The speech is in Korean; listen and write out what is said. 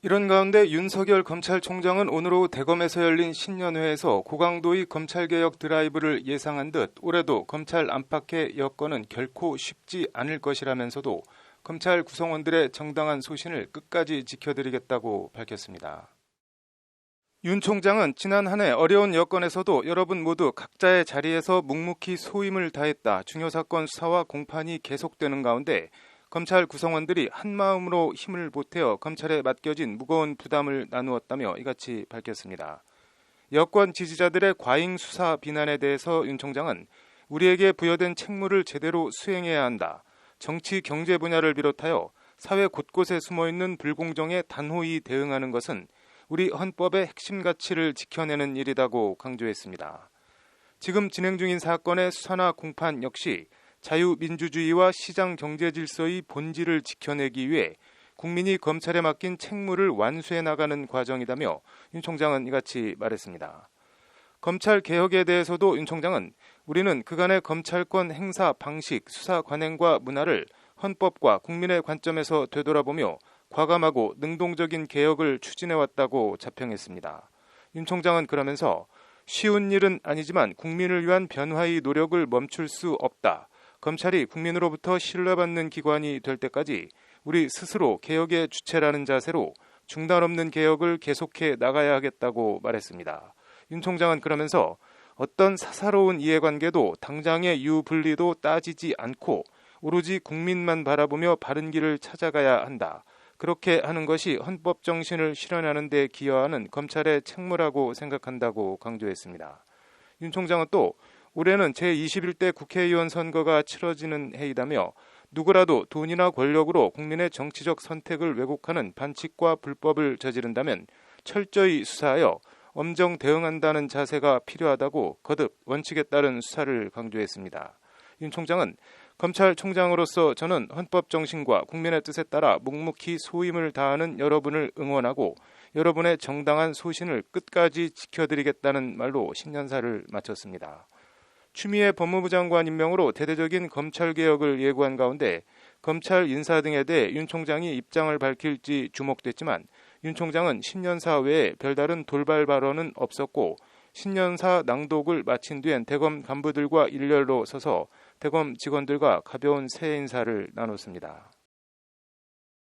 이런 가운데 윤석열 검찰총장은 오늘 오후 대검에서 열린 신년회에서 고강도의 검찰개혁 드라이브를 예상한 듯 올해도 검찰 안팎의 여건은 결코 쉽지 않을 것이라면서도 검찰 구성원들의 정당한 소신을 끝까지 지켜드리겠다고 밝혔습니다. 윤 총장은 지난 한 해 어려운 여건에서도 여러분 모두 각자의 자리에서 묵묵히 소임을 다했다. 중요 사건 수사와 공판이 계속되는 가운데 검찰 구성원들이 한마음으로 힘을 보태어 검찰에 맡겨진 무거운 부담을 나누었다며 이같이 밝혔습니다. 여권 지지자들의 과잉 수사 비난에 대해서 윤 총장은 우리에게 부여된 책무를 제대로 수행해야 한다. 정치 경제 분야를 비롯하여 사회 곳곳에 숨어있는 불공정에 단호히 대응하는 것은 우리 헌법의 핵심 가치를 지켜내는 일이라고 강조했습니다. 지금 진행 중인 사건의 수사나 공판 역시 자유민주주의와 시장 경제 질서의 본질을 지켜내기 위해 국민이 검찰에 맡긴 책무를 완수해 나가는 과정이라며 윤 총장은 이같이 말했습니다. 검찰 개혁에 대해서도 윤 총장은 우리는 그간의 검찰권 행사 방식, 수사 관행과 문화를 헌법과 국민의 관점에서 되돌아보며 과감하고 능동적인 개혁을 추진해왔다고 자평했습니다. 윤 총장은 그러면서 쉬운 일은 아니지만 국민을 위한 변화의 노력을 멈출 수 없다. 검찰이 국민으로부터 신뢰받는 기관이 될 때까지 우리 스스로 개혁의 주체라는 자세로 중단 없는 개혁을 계속해 나가야 하겠다고 말했습니다. 윤 총장은 그러면서 어떤 사사로운 이해관계도 당장의 유불리도 따지지 않고 오로지 국민만 바라보며 바른 길을 찾아가야 한다. 그렇게 하는 것이 헌법 정신을 실현하는 데 기여하는 검찰의 책무라고 생각한다고 강조했습니다. 윤 총장은 또 올해는 제21대 국회의원 선거가 치러지는 해이다며 누구라도 돈이나 권력으로 국민의 정치적 선택을 왜곡하는 반칙과 불법을 저지른다면 철저히 수사하여 엄정 대응한다는 자세가 필요하다고 거듭 원칙에 따른 수사를 강조했습니다. 윤 총장은 검찰총장으로서 저는 헌법 정신과 국민의 뜻에 따라 묵묵히 소임을 다하는 여러분을 응원하고 여러분의 정당한 소신을 끝까지 지켜드리겠다는 말로 신년사를 마쳤습니다. 추미애 법무부 장관 임명으로 대대적인 검찰개혁을 예고한 가운데 검찰 인사 등에 대해 윤 총장이 입장을 밝힐지 주목됐지만 윤 총장은 신년사 외에 별다른 돌발 발언은 없었고 신년사 낭독을 마친 뒤엔 대검 간부들과 일렬로 서서 대검 직원들과 가벼운 새해 인사를 나눴습니다.